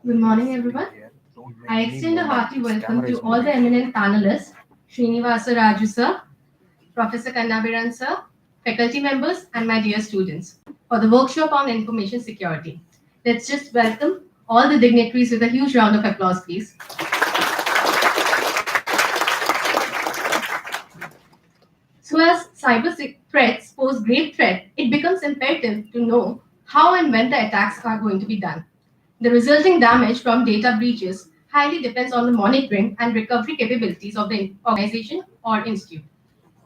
Good morning, everyone. I extend a hearty welcome to all the eminent panelists, Srinivasa Raju sir, Professor Kannabiran sir, faculty members, and my dear students for the workshop on information security. Let's just welcome all the dignitaries with a huge round of applause, please. So, as threats pose great threat, it becomes imperative to know how and when the attacks are going to be done. The resulting damage from data breaches highly depends on the monitoring and recovery capabilities of the organization or institute.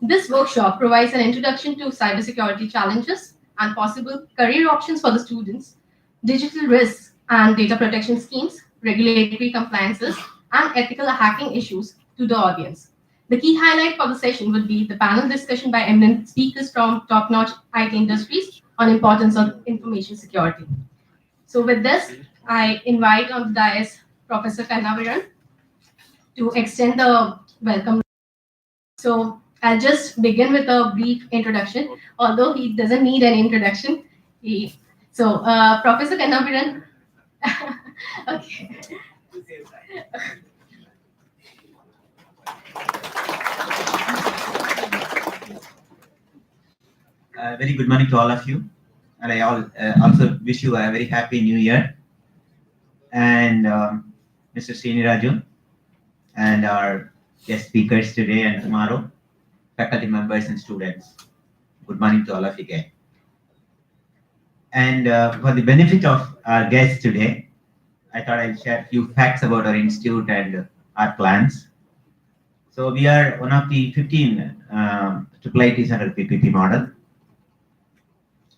This workshop provides an introduction to cybersecurity challenges and possible career options for the students, digital risks and data protection schemes, regulatory compliances, and ethical hacking issues to the audience. The key highlight for the session would be the panel discussion by eminent speakers from top-notch IT industries on importance of information security. So with this, I invite on the dais Professor Kannaviran to extend the welcome. So I'll just begin with a brief introduction, although he doesn't need an introduction. Professor Kannaviran, okay. Very good morning to all of you, and I also wish you a very happy new year. And Mr. Srini Raju and our guest speakers today and tomorrow, faculty members and students. Good morning to all of you again. And for the benefit of our guests today, I thought I'll share a few facts about our institute and our plans. So we are one of the 15 IIITs under PPP model.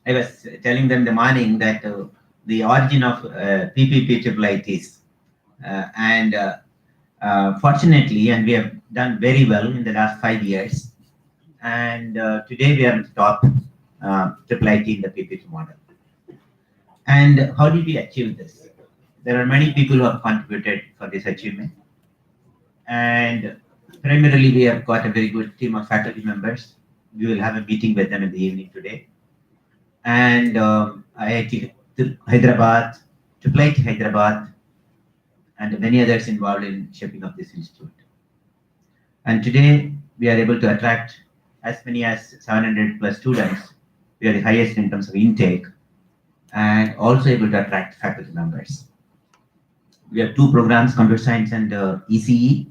I was telling them the morning that the origin of PPP IIITs, and fortunately, and we have done very well in the last 5 years. And today we are at the top IIIT in the PPP model. And how did we achieve this? There are many people who have contributed for this achievement. And primarily, we have got a very good team of faculty members. We will have a meeting with them in the evening today. And IIT Hyderabad, IIIT Hyderabad, and many others involved in shaping up this institute. And today, we are able to attract as many as 700 plus students. We are the highest in terms of intake, and also able to attract faculty members. We have 2 programs, computer science and ECE.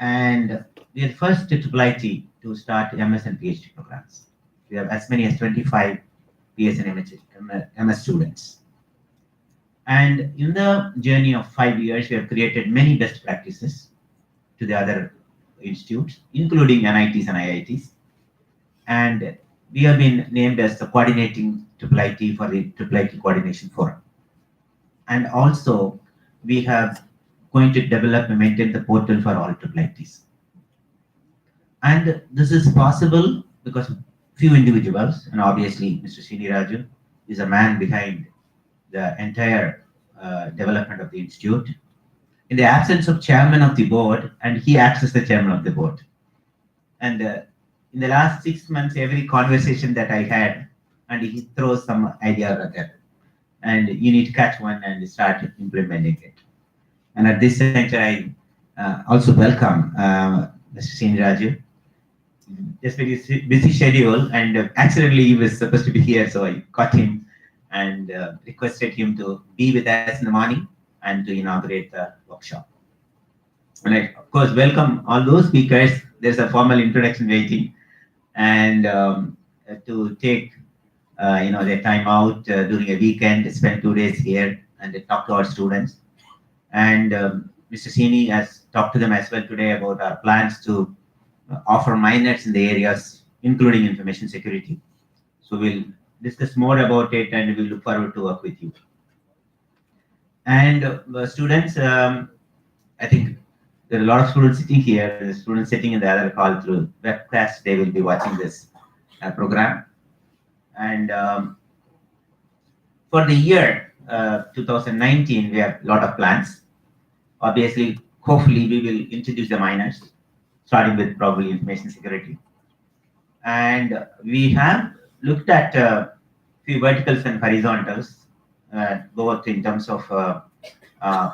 And we are the first IIIT to start MS and PhD programs. We have as many as 25 PS and MS students. And in the journey of 5 years, we have created many best practices to the other institutes, including NITs and IITs. And we have been named as the coordinating IIIT for the IIIT Coordination Forum. And also, we have going to develop and maintain the portal for all IIITs. And this is possible because few individuals, and obviously Mr. Srini Raju is a man behind the entire development of the institute. In the absence of chairman of the board, and he acts as the chairman of the board. And in the last 6 months, every conversation that I had, and he throws some idea or other, and you need to catch one and start implementing it. And at this juncture, I also welcome Mr. Srini Raju. Just with his busy schedule, and accidentally he was supposed to be here, so I caught him and requested him to be with us in the morning and to inaugurate the workshop. And I, of course, welcome all those speakers. There's a formal introduction waiting, and to take their time out during a weekend, spend 2 days here and talk to our students. And Mr. Sini has talked to them as well today about our plans to offer minors in the areas, including information security. So we'll discuss more about it, and we look forward to work with you. And students, I think there are a lot of students sitting here. The students sitting in the other call through webcast, they will be watching this program. And for the year 2019, we have a lot of plans. Obviously, hopefully, we will introduce the minors, starting with probably information security. And we have looked at a few verticals and horizontals, both in terms of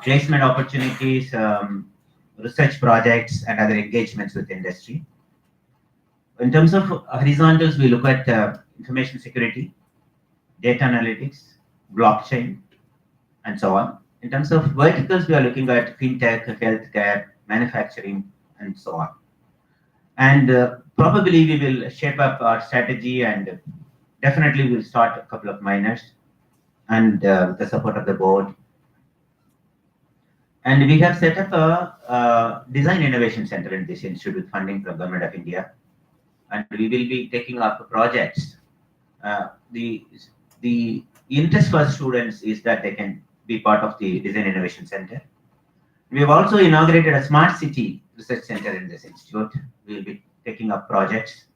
placement opportunities, research projects, and other engagements with industry. In terms of horizontals, we look at information security, data analytics, blockchain, and so on. In terms of verticals, we are looking at fintech, healthcare, manufacturing, and so on. And probably we will shape up our strategy, and definitely we'll start a couple of minors and with the support of the board. And we have set up a design innovation center in this institute with funding from Government of India, and we will be taking up projects. The interest for students is that they can be part of the design innovation center. We have also inaugurated a smart city research center in this institute. We will be taking up projects,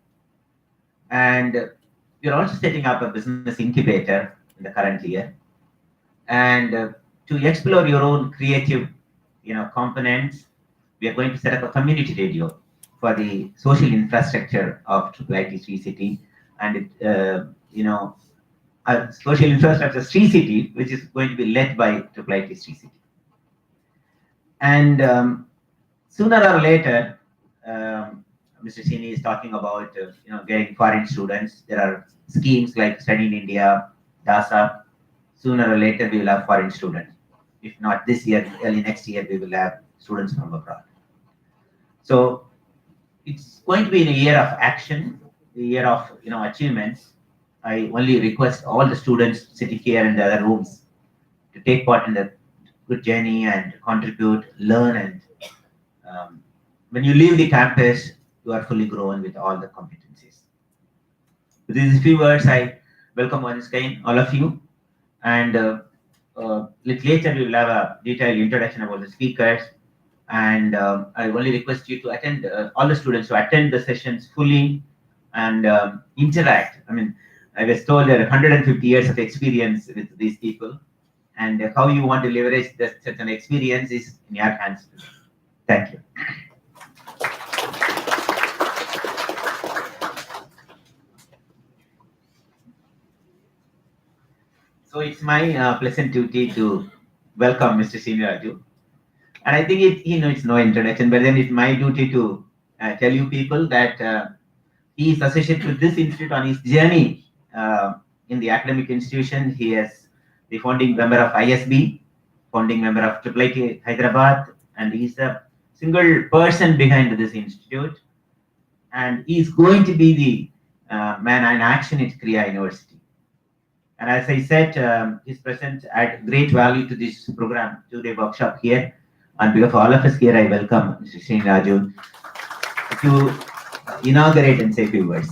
and we are also setting up a business incubator in the current year. And to explore your own creative, components, we are going to set up a community radio for the social infrastructure of IIT Sri City, and a social infrastructure Sri City, which is going to be led by IIT Sri City. And sooner or later, Mr. Sini is talking about getting foreign students. There are schemes like Study in India, DASA. Sooner or later, we will have foreign students. If not this year, early next year, we will have students from abroad. So it's going to be in a year of action, a year of achievements. I only request all the students sitting here in the other rooms to take part in the good journey and contribute, learn, and when you leave the campus, you are fully grown with all the competencies. With these few words, I welcome once again all of you, and little later we will have a detailed introduction about the speakers. And I only request you to attend, all the students to attend the sessions fully and interact. I mean, I was told there are 150 years of experience with these people, and how you want to leverage such an experience is in your hands. Thank you. So it's my pleasant duty to welcome Mr. Sriniraju. And I think it's no introduction, but then it's my duty to tell you people that he is associated with this institute on his journey in the academic institution. He is the founding member of ISB, founding member of IIT Hyderabad, and he's the single person behind this institute. And he's going to be the man in action at Kriya University. And as I said, his presence add great value to this program, to-day workshop here. On behalf of all of us here, I welcome Mr. Sriniraju to inaugurate and say a few words.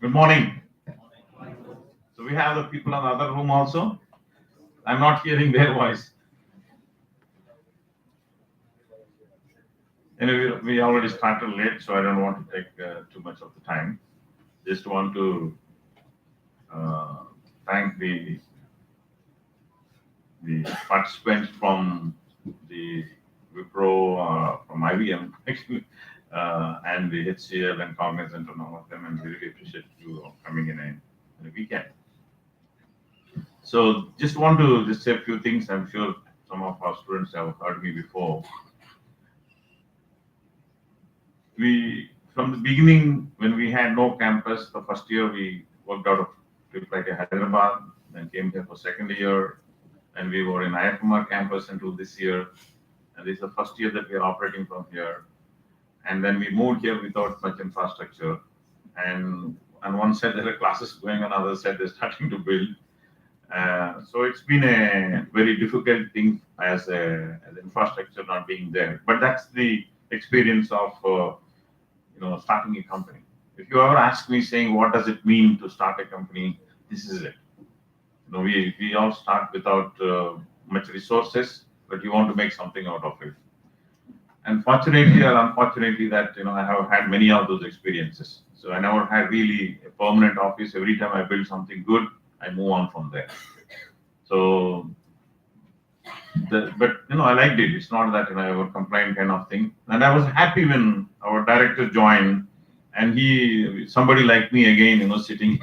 Good morning. So we have the people in the other room also. I'm not hearing their voice. Anyway, we already started late, so I don't want to take too much of the time. Just want to uh, thank the participants from the Wipro, from IBM, actually, and the HCL and Cognizant and all of them, and we really appreciate you coming in a weekend. So just want to just say a few things. I'm sure some of our students have heard me before. We, from the beginning, when we had no campus, the first year we worked out of IIIT Hyderabad, then came here for second year, and we were in IFMR campus until this year. And this is the first year that we are operating from here. And then we moved here without much infrastructure. And on one side there are classes going on, other side they're starting to build. So it's been a very difficult thing as infrastructure not being there. But that's the experience of starting a company. If you ever ask me saying what does it mean to start a company, this is it. We all start without much resources, but you want to make something out of it. And fortunately or unfortunately, that I have had many of those experiences. So I never had really a permanent office. Every time I build something good, I move on from there. So, but I liked it. It's not that I ever complained kind of thing. And I was happy when our director joined, and somebody like me again, sitting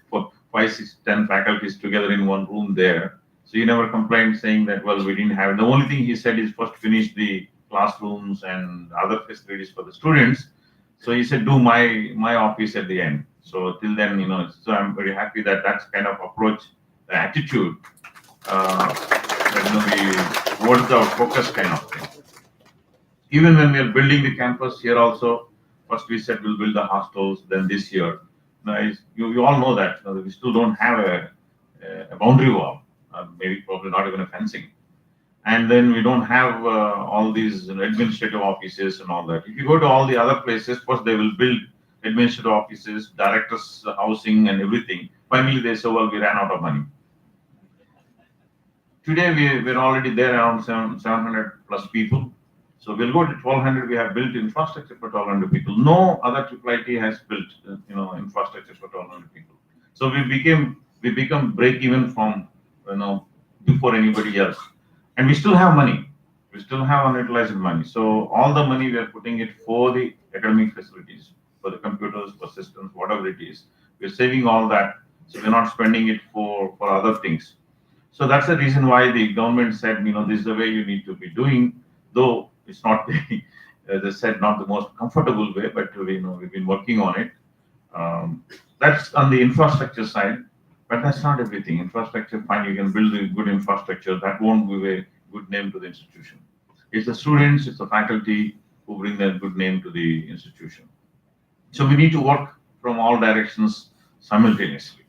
for 5, 6, 10 faculties together in one room there. So he never complained, saying that we didn't have it. The only thing he said is first finish the classrooms and other facilities for the students. So he said, do my office at the end. So till then, so I'm very happy that that's kind of approach, the attitude, that we worked out focus kind of thing. Even when we are building the campus here also, first we said we'll build the hostels, then this year. Now, you all know that we still don't have a boundary wall, maybe probably not even a fencing. And then we don't have all these administrative offices and all that. If you go to all the other places, first they will build administrative offices, directors' housing, and everything. Finally, they say, we ran out of money. Today, we're already there around 700 plus people. So we'll go to 1,200. We have built infrastructure for 1,200 people. No other IIIT has built, infrastructure for 1,200 people. So we become break even from, before anybody else. And we still have money. We still have unutilized money. So all the money we are putting it for the academic facilities, for the computers, for systems, whatever it is. We're saving all that. So we're not spending it for other things. So that's the reason why the government said, this is the way you need to be doing, though it's not the, as I said, not the most comfortable way, but we've been working on it. That's on the infrastructure side. But that's not everything. Infrastructure, fine, you can build a good infrastructure. That won't give a good name to the institution. It's the students, it's the faculty who bring that good name to the institution. So we need to work from all directions simultaneously.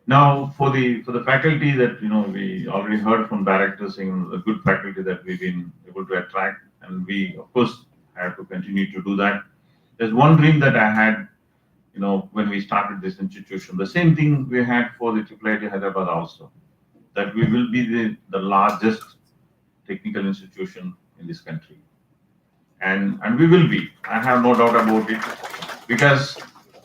Now, for the faculty that we already heard from directors saying the good faculty that we've been able to attract, and we of course have to continue to do that. There's one dream that I had when we started this institution, the same thing we had for the IIIT Hyderabad also, that we will be the largest technical institution in this country. And we will be. I have no doubt about it, because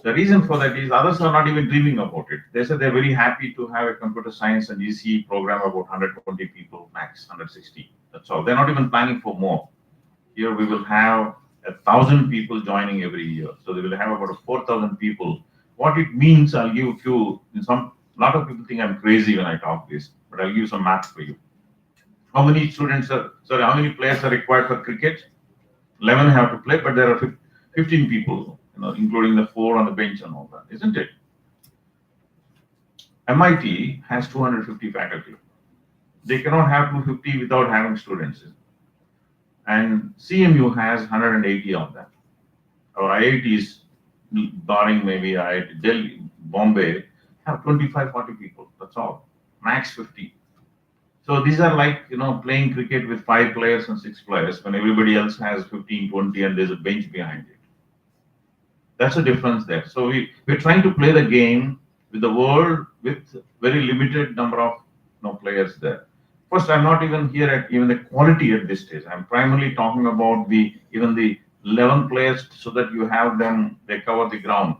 the reason for that is others are not even dreaming about it. They said they're very happy to have a computer science and ECE program about 120 people, max 160. That's all. They're not even planning for more. Here we will have 1,000 people joining every year. So they will have about 4,000 people. What it means, I'll give a few. A lot of people think I'm crazy when I talk this, but I'll give some math for you. How many how many players are required for cricket? 11 have to play, but there are 15 people, including the 4 on the bench and all that, isn't it? MIT has 250 faculty. They cannot have 250 without having students. And CMU has 180 of them. Our IITs, barring maybe IIT Delhi, Bombay, have 25, 40 people. That's all. Max 50. So these are like, playing cricket with 5 players and 6 players when everybody else has 15, 20 and there's a bench behind it. That's the difference there. So we're trying to play the game with the world with very limited number of players there. First, I'm not even here at even the quality at this stage. I'm primarily talking about the even the 11 players so that you have them, they cover the ground.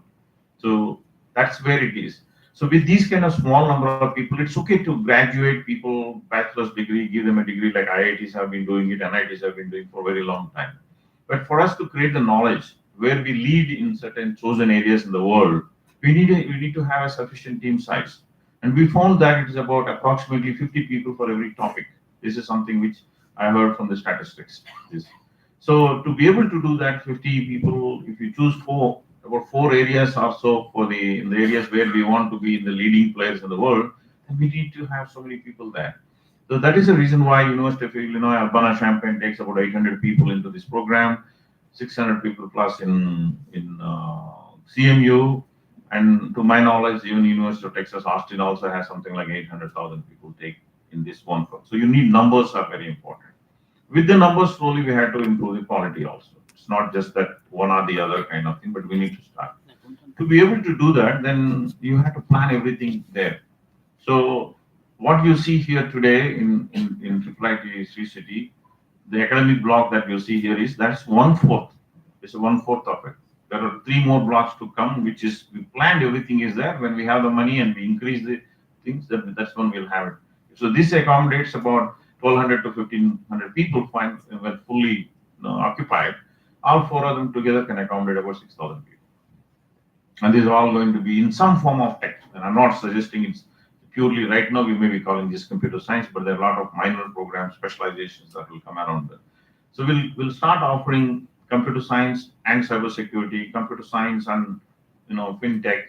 So that's where it is. So with these kind of small number of people, it's okay to graduate people bachelor's degree, give them a degree like IITs have been doing it, NITs have been doing for a very long time. But for us to create the knowledge where we lead in certain chosen areas in the world, we need to have a sufficient team size. And we found that it is about approximately 50 people for every topic. This is something which I heard from the statistics. This. So to be able to do that, 50 people, if you choose about 4 areas or so for in the areas where we want to be in the leading players in the world, then we need to have so many people there. So that is the reason why University of Illinois Urbana-Champaign takes about 800 people into this program, 600 people plus in CMU, and to my knowledge, even University of Texas Austin also has something like 800,000 people take in this one program. So you need numbers are very important. With the numbers, slowly we had to improve the quality also. It's not just that one or the other kind of thing, but we need to start. To be able to do that, then you have to plan everything there. So what you see here today in IIIT Sri City, the academic block that you see here that's 1/4. It's 1/4 of it. There are 3 more blocks to come, which is we planned everything is there. When we have the money and we increase the things, that's when we'll have it. So this accommodates about 1,200 to 1,500 people fine when fully occupied. All 4 of them together can accommodate about 6,000 people. And these are all going to be in some form of tech. And I'm not suggesting it's purely right now we may be calling this computer science, but there are a lot of minor programs, specializations that will come around there. So we'll start offering computer science and cybersecurity, computer science and fintech,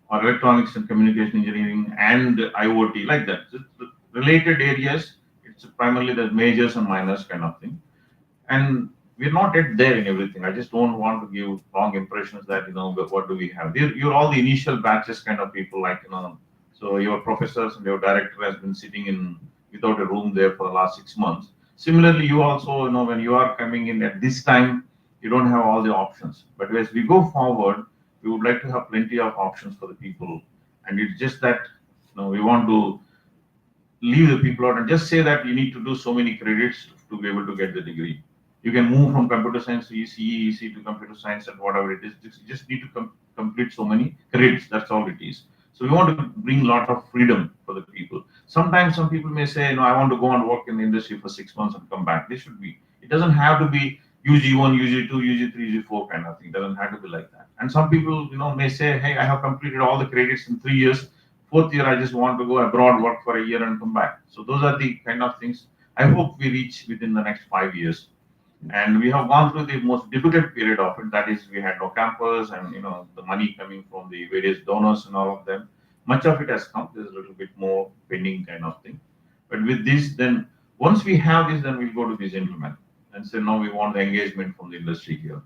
or electronics and communication engineering and IoT, like that. The related areas, it's primarily the majors and minors kind of thing. And we're not yet there in everything. I just don't want to give wrong impressions that what do we have. You're all the initial batches kind of people, like so your professors and your director has been sitting in without a room there for the last 6 months. Similarly, you also when you are coming in at this time, you don't have all the options. But as we go forward, we would like to have plenty of options for the people. And it's just that we want to leave the people out and just say that you need to do so many credits to be able to get the degree. You can move from computer science to ECE to computer science and whatever it is. You just need to complete so many credits. That's all it is. So we want to bring a lot of freedom for the people. Sometimes some people may say, no, I want to go and work in the industry for 6 months and come back. This should be. It doesn't have to be UG1, UG2, UG3, UG4 kind of thing. It doesn't have to be like that. And some people, may say, hey, I have completed all the credits in 3 years. 4th year, I just want to go abroad, work for a year and come back. So those are the kind of things I hope we reach within the next 5 years. And we have gone through the most difficult period of it. That is, we had no campus and the money coming from the various donors and all of them. Much of it has come. There's a little bit more pending kind of thing. But with this, then once we have this, then we'll go to the gentleman and say, no, we want the engagement from the industry here.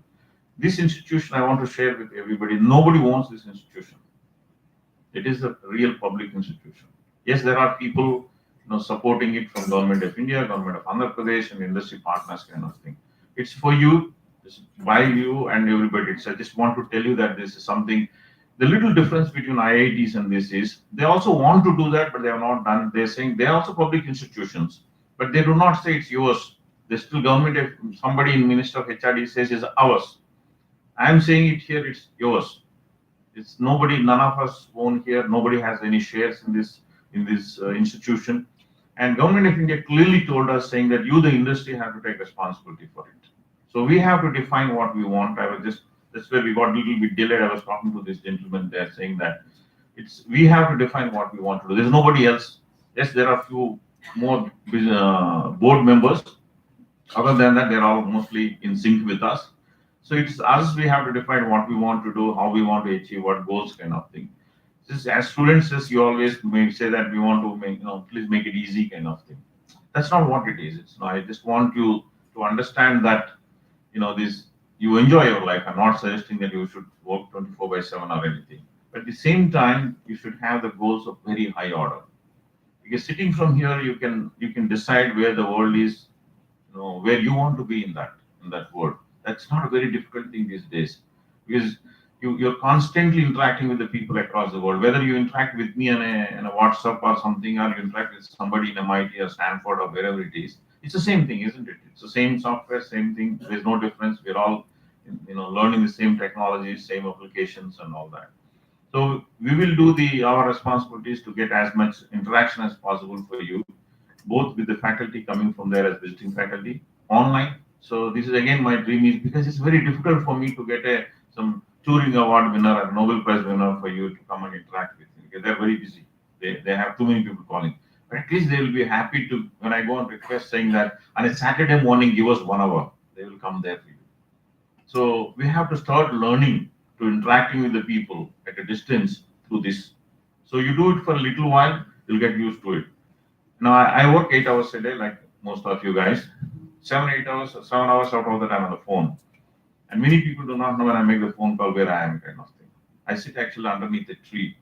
This institution I want to share with everybody. Nobody wants this institution. It is a real public institution. Yes, there are people supporting it from Government of India, Government of Andhra Pradesh, and industry partners kind of thing. It's for you, it's by you and everybody. So I just want to tell you that this is something. The little difference between IITs and this is they also want to do that, but they have not done. They're saying they're also public institutions, but they do not say it's yours. They still government. If somebody in Minister of HRD says it's ours, I'm saying it here. It's yours. It's nobody. None of us own here. Nobody has any shares in this institution. And Government of India clearly told us saying that you, the industry, have to take responsibility for it. So we have to define what we want. That's where we got a little bit delayed. I was talking to this gentleman there saying that we have to define what we want to do. There's nobody else. Yes, there are a few more board members. Other than that, they're all mostly in sync with us. So it's us, we have to define what we want to do, how we want to achieve, what goals kind of thing. Just as students, as you always may say that we want to make, please make it easy kind of thing. That's not what it is. It's not. I just want you to understand that, this, you enjoy your life. I'm not suggesting that you should work 24/7 or anything. But at the same time, you should have the goals of very high order. Because sitting from here, you can decide where the world is, where you want to be in that world. That's not a very difficult thing these days, because you're constantly interacting with the people across the world. Whether you interact with me on a WhatsApp or something, or you interact with somebody in MIT or Stanford or wherever it is, it's the same thing, isn't it? It's the same software, same thing. There's no difference. We're all learning the same technologies, same applications, and all that. So we will do our responsibilities to get as much interaction as possible for you, both with the faculty coming from there as visiting faculty online. So this is again my dream, is because it's very difficult for me to get some Turing Award winner or Nobel Prize winner for you to come and interact with me, because they're very busy. They have too many people calling. But at least they will be happy to, when I go and request saying that on a Saturday morning, give us 1 hour, they will come there for you. So we have to start learning to interacting with the people at a distance through this. So you do it for a little while, you'll get used to it. Now I work 8 hours a day, like most of you guys. 7 8 hours, 7 hours out of the time on the phone. And many people do not know when I make the phone call where I am, kind of thing. I sit actually underneath a tree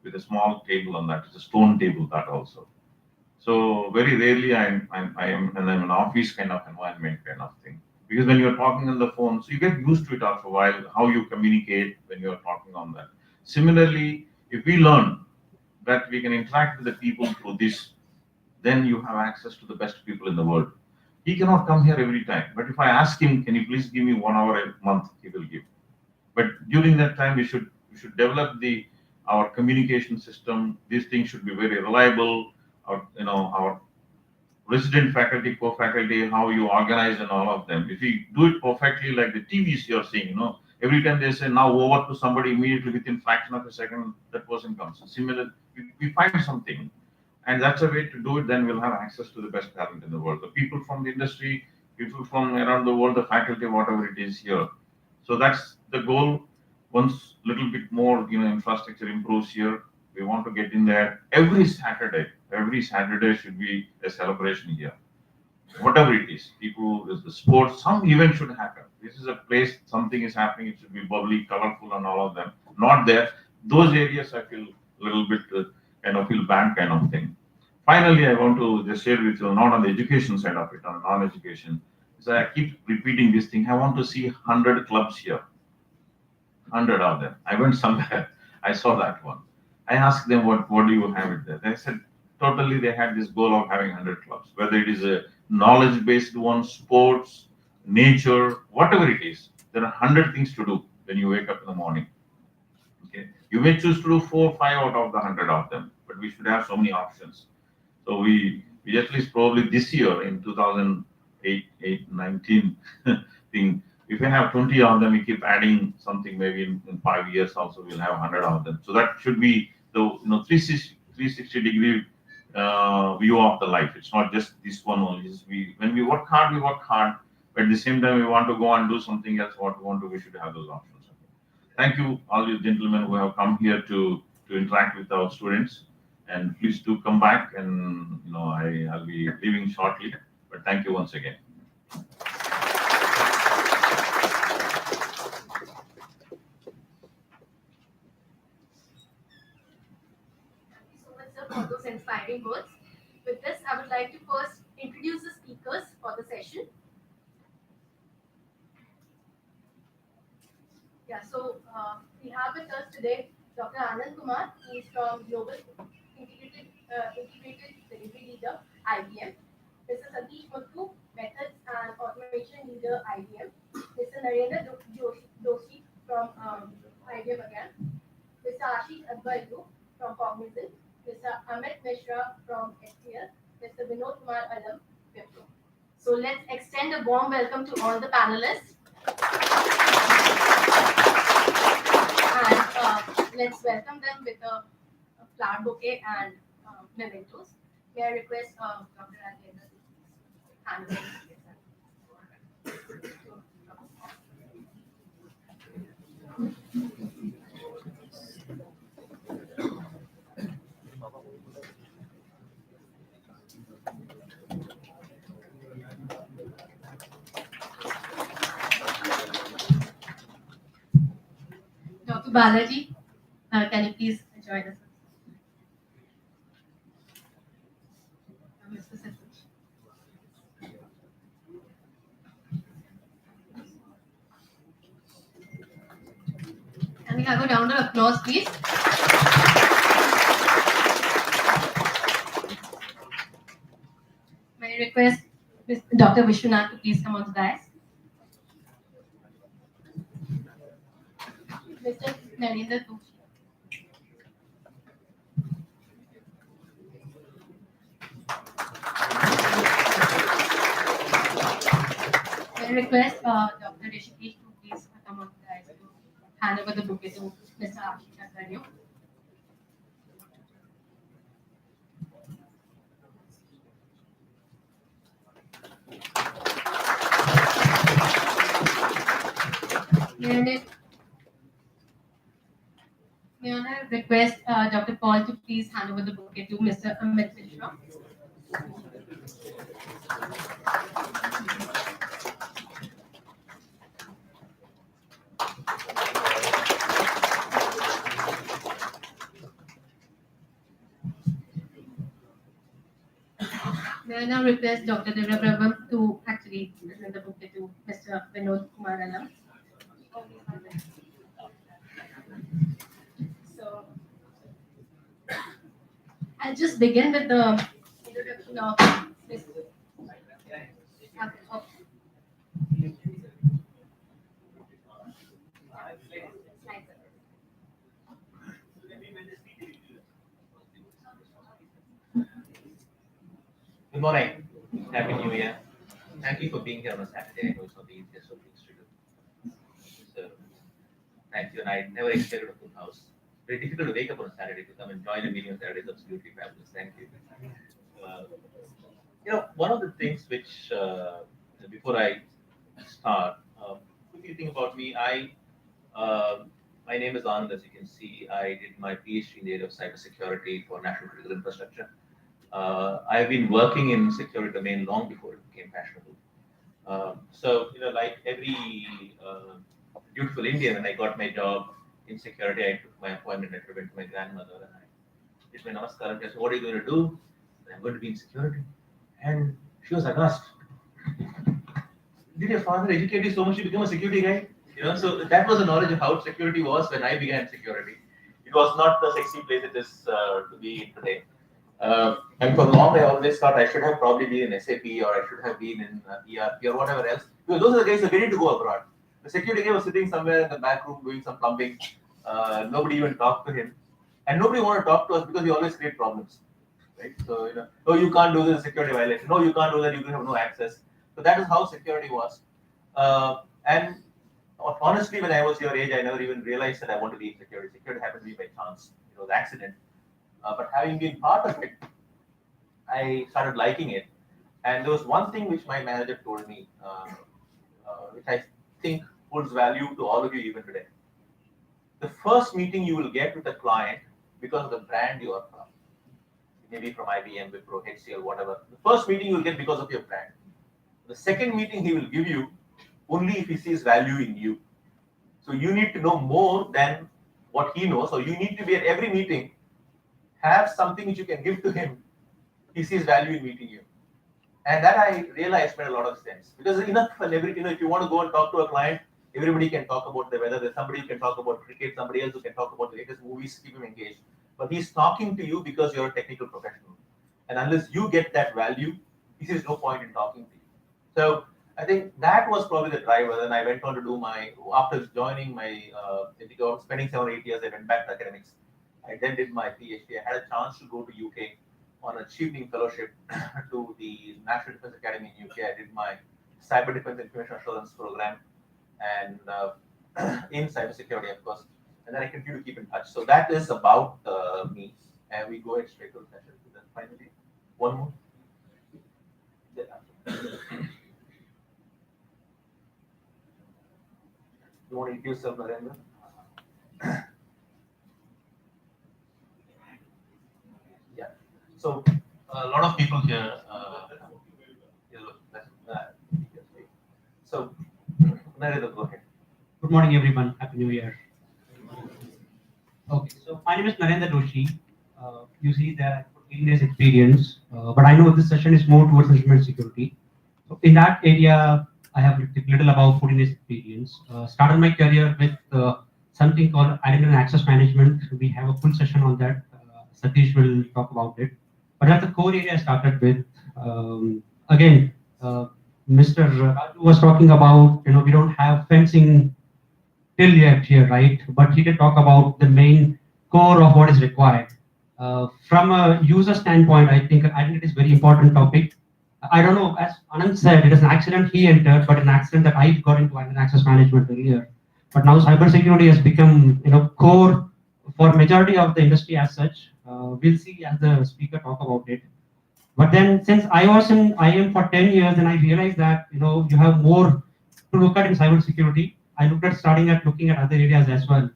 with a small table on that. It's a stone table, that also. So very rarely I am in an office kind of environment, kind of thing. Because when you're talking on the phone, so you get used to it after a while, how you communicate when you're talking on that. Similarly, if we learn that we can interact with the people through this, then you have access to the best people in the world. He cannot come here every time. But if I ask him, can you please give me 1 hour a month, he will give. But during that time, we should develop our communication system. These things should be very reliable. Our resident faculty, co-faculty, how you organize and all of them. If we do it perfectly, like the TVs you're seeing, every time they say now over to somebody, immediately within fraction of a second, that person comes. Similar, we find something, and that's a way to do it. Then we'll have access to the best talent in the world, the people from the industry, people from around the world, the faculty, whatever it is here. So that's the goal. Once little bit more, infrastructure improves here, we want to get in there every Saturday. Every Saturday should be a celebration here, whatever it is. People, the sports, some event should happen. This is a place, something is happening. It should be bubbly, colorful, and all of them. Not there. Those areas I feel a little bit kind of feel bad, kind of thing. Finally, I want to just share with you, not on the education side of it, on non-education. So I keep repeating this thing. I want to see 100 clubs here, 100 of them. I went somewhere, I saw that one. I asked them, what do you have it there? They said, totally, they had this goal of having 100 clubs, whether it is a knowledge based one, sports, nature, whatever it is. There are 100 things to do when you wake up in the morning. Okay. You may choose to do 4 5 out of the 100 of them, but we should have so many options. So we at least probably this year in 2019 thing, if we have 20 of them, we keep adding something, maybe in 5 years also we'll have 100 of them. So that should be the 360 degree view of the life. It's not just this one only. When we work hard, we work hard. But at the same time, we want to go and do something else. What we want to, we should have those options. Thank you, all you gentlemen who have come here to interact with our students. And please do come back. And I'll be leaving shortly. But thank you once again. Thank you so much, sir, for those inspiring words. With this, I would like to first introduce the speakers for the session. Yeah, so we have with us today Dr. Anand Kumar. He is from Global Integrated Delivery Leader, IBM. Mr. Satish Muthu, Methods and Automation Leader, IBM. Mr. Narendra Doshi from IBM again. Mr. Ashish Advaitu from Cognizant. Mr. Amit Mishra from STL. Mr. Vinod Kumar Alam, Wipro. So let's extend a warm welcome to all the panelists. And let's welcome them with a flower bouquet and mementos. May I request Dr. Rajendra to hand over Balaji, can you please join us? Mr. Satish. Can we have a round of applause, please? May I request Dr. Vishwanath to please come on the dais? Mr. Narendra Doshi. May I request Dr. Rishikesh to please come on the dais to hand over the bouquet to Mr. Ashish Acharya. May I may I request Dr. Paul to please hand over the bouquet to Mr. Amit Mishra? May I now request Dr. Divya Prabham to actually present the bouquet to Mr. Vinod Kumar Alam? So I'll just begin with the introduction of this. of- Good morning. Happy New Year. Thank you for being here on a Saturday. I know it's not the easiest of things to do. So, thank you. And I never expected a full house. Very difficult to wake up on a Saturday to come and join a meeting on Saturday is absolutely fabulous. Thank you. Uh, one of the things which, before I start, quickly think about me. My name is Anand, as you can see. I did my PhD in the area of cybersecurity for national critical infrastructure. I've been working in security domain long before it became fashionable. Like every beautiful Indian, when I got my job in security, I took my appointment. I went to my grandmother and I did my namaskar. I said, "What are you going to do?" "I'm going to be in security." And she was aghast. "Did your father educate you so much to become a security guy?" So that was the knowledge of how security was when I began security. It was not the sexy place it is to be in today. And for long, I always thought I should have probably been in SAP or I should have been in ERP or whatever else. Because those are the guys who are ready to go abroad. The security guy was sitting somewhere in the back room doing some plumbing. Nobody even talked to him. And nobody wanted to talk to us because we always create problems. Right? So, oh, you can't do this security violation. No, you can't do that. You have no access. So that is how security was. And honestly, when I was your age, I never even realized that I want to be in security. Security happened to be by chance. It was accident. But having been part of it, I started liking it. And there was one thing which my manager told me, which I think holds value to all of you even today. The first meeting you will get with a client because of the brand you are from, maybe from IBM, Wipro, HCL, whatever. The first meeting you will get because of your brand. The second meeting he will give you only if he sees value in you. So you need to know more than what he knows. So you need to be at every meeting, have something which you can give to him. He sees value in meeting you. And that I realized made a lot of sense. Because enough and if you want to go and talk to a client, everybody can talk about the weather. There's somebody who can talk about cricket, somebody else who can talk about the latest movies, keep him engaged. But he's talking to you because you're a technical professional. And unless you get that value, he sees no point in talking to you. So I think that was probably the driver. Then I went on to do after joining spending 7 or 8 years, I went back to academics. I then did my PhD. I had a chance to go to UK on a chevening fellowship to the National Defense Academy in UK. I did my Cyber Defense Information Assurance program and in cybersecurity, of course. And then I continue to keep in touch. So that is about me. And we go straight to the session. Then finally, one more. You want to introduce yourself, Narendra? Yeah. So a lot of people here. So Narendra, go ahead. Good morning, everyone. Happy New Year. Okay, so my name is Narendra Doshi. You see that I have 14 years experience, but I know this session is more towards information security. So in that area, I have little about 14 years experience. Started my career with something called identity and access management. We have a full session on that. Satish will talk about it. But that's the core area I started with. Again, Mr. Raju was talking about, we don't have fencing till yet here, right? But he can talk about the main core of what is required. From a user standpoint, I think identity is very important topic. I don't know, as Anand said, it is an accident he entered, but an accident that I got into identity access management earlier. But now cybersecurity has become, core for majority of the industry as such. We'll see as the speaker talk about it. But then since I was in IM for 10 years and I realized that, you have more to look at in cybersecurity, I looked at starting at looking at other areas as well.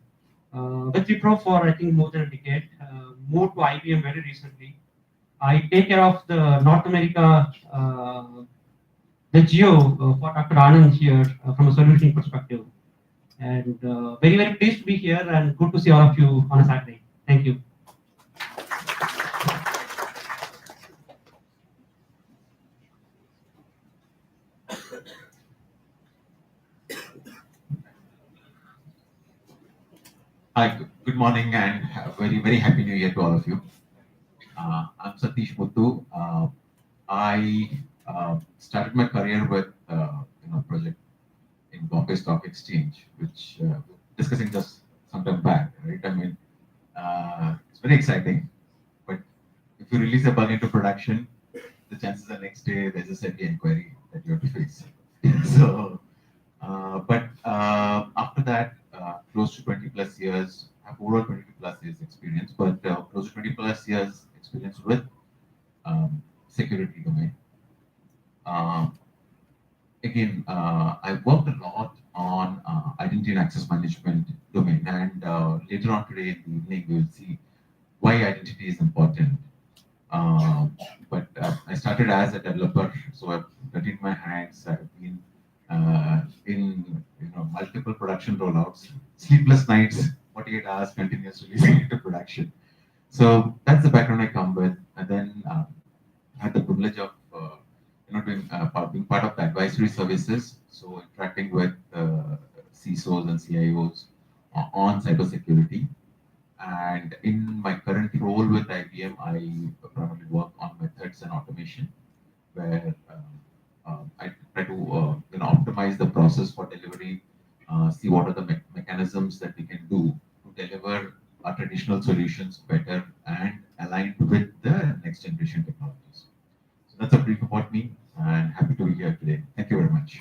With Wipro for I think more than a decade, moved to IBM very recently. I take care of the North America, the geo for Dr. Anand here from a solutioning perspective. And very, very pleased to be here and good to see all of you on a Saturday. Thank you. Hi, good morning and a very, very happy new year to all of you. I'm Satish Muthu. I started my career with project in Bombay Stock Exchange, which discussing just some time back, right? I mean, it's very exciting, but if you release a bug into production, the chances are next day there's a SETI inquiry that you have to face. So, but after that, close to 20 plus years, I have overall 20 plus years experience, but close to 20 plus years experience with security domain. Um, Again, I worked a lot on identity and access management domain, and later on today in the evening, we will see why identity is important. But I started as a developer, so I've dirtied my hands. I've been in multiple production rollouts, sleepless nights, 48 hours continuous releasing into production. So that's the background I come with, and then had the privilege of being part of the advisory services, so interacting with CISOs and CIOs on cybersecurity. And in my current role with IBM, I primarily work on methods and automation, where I try to optimize the process for delivery, see what are the mechanisms that we can do to deliver our traditional solutions better and aligned with the next generation technologies. So that's a brief about me, and happy to be here today. Thank you very much.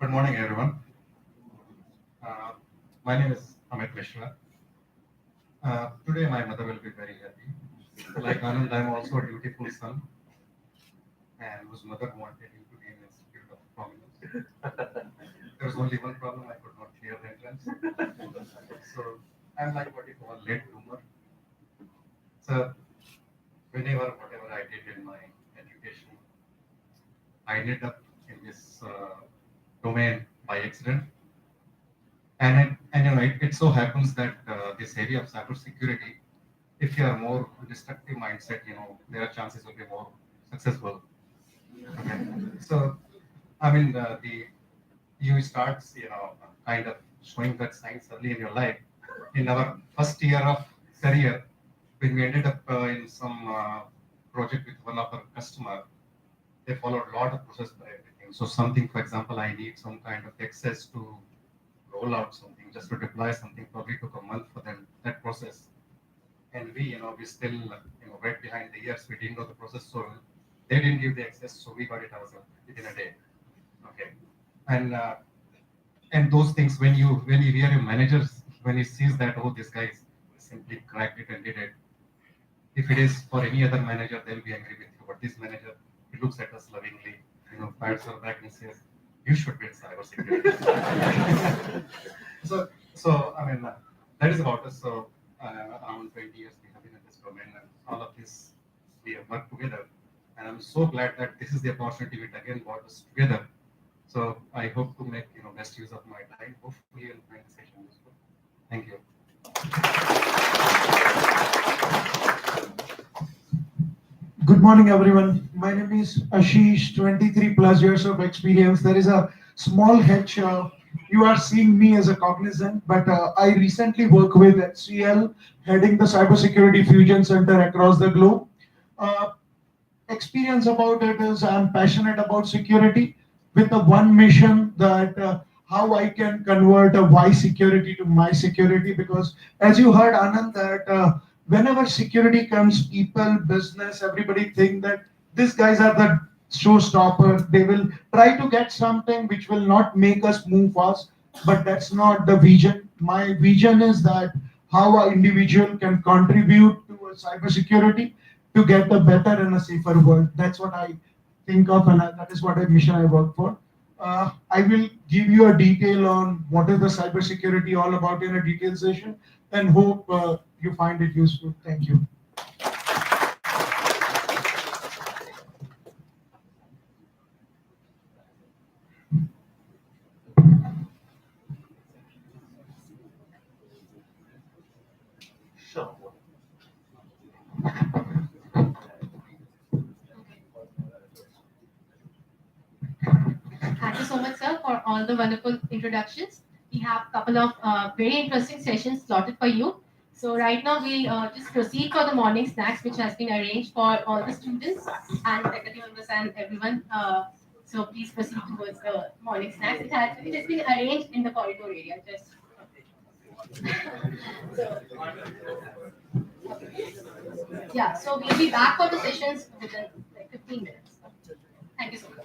Good morning, everyone. Uh, my name is Amit Mishra. Today, my mother will be very happy. Like Anand, I'm also a dutiful son, and whose mother wanted him to be in Institute of Prominence. There was only one problem: I could not clear the entrance. So I'm like what you call late bloomer. So whatever I did in my education, I ended up in this domain by accident. And it so happens that this area of cybersecurity, if you are more destructive mindset, their chances will be more successful. Okay. So, I mean, the you start, kind of showing that signs early in your life. In our first year of career, when we ended up in some project with one of our customer, they followed a lot of process for everything. So something, for example, I need some kind of access to roll out something, just to deploy something, probably took a month for them, that process. And we still, right behind the ears, we didn't know the process. So they didn't give the access, so we got it ourselves within a day. Okay. And and those things, when you hear your managers, when he sees that, oh, this guy simply cracked it and did it. If it is for any other manager, they'll be angry with you. But this manager, he looks at us lovingly, pats our back and says, "You should be in cybersecurity." so I mean, that is about us. So around 20 years we have been in this domain, and all of this we have worked together. and I'm so glad that this is the opportunity which again brought us together. So I hope to make best use of my time. Hopefully, you'll find the session useful. Thank you. Good morning, everyone. My name is Ashish, 23 plus years of experience. There is a small hitch. You are seeing me as a cognizant, but I recently work with HCL, heading the Cybersecurity Fusion Center across the globe. Uh, Experience about it is I'm passionate about security with the one mission that how I can convert a why security to my security. Because as you heard Anand, that whenever security comes, people, business, everybody think that these guys are the showstopper. They will try to get something which will not make us move fast, but that's not the vision. My vision is that how an individual can contribute to a cybersecurity to get a better and a safer world. That's what I think of, and that is what a mission I work for. I will give you a detail on what is the cybersecurity all about in a detailed session, and hope you find it useful. Thank you. Sure. Thank you so much, sir, for all the wonderful introductions. We have a couple of very interesting sessions slotted for you. So right now we'll just proceed for the morning snacks, which has been arranged for all the students and faculty members and everyone. So please proceed towards the morning snacks. It has been arranged in the corridor area. Just so, yeah. So we'll be back for the sessions within like 15 minutes. Thank you so much.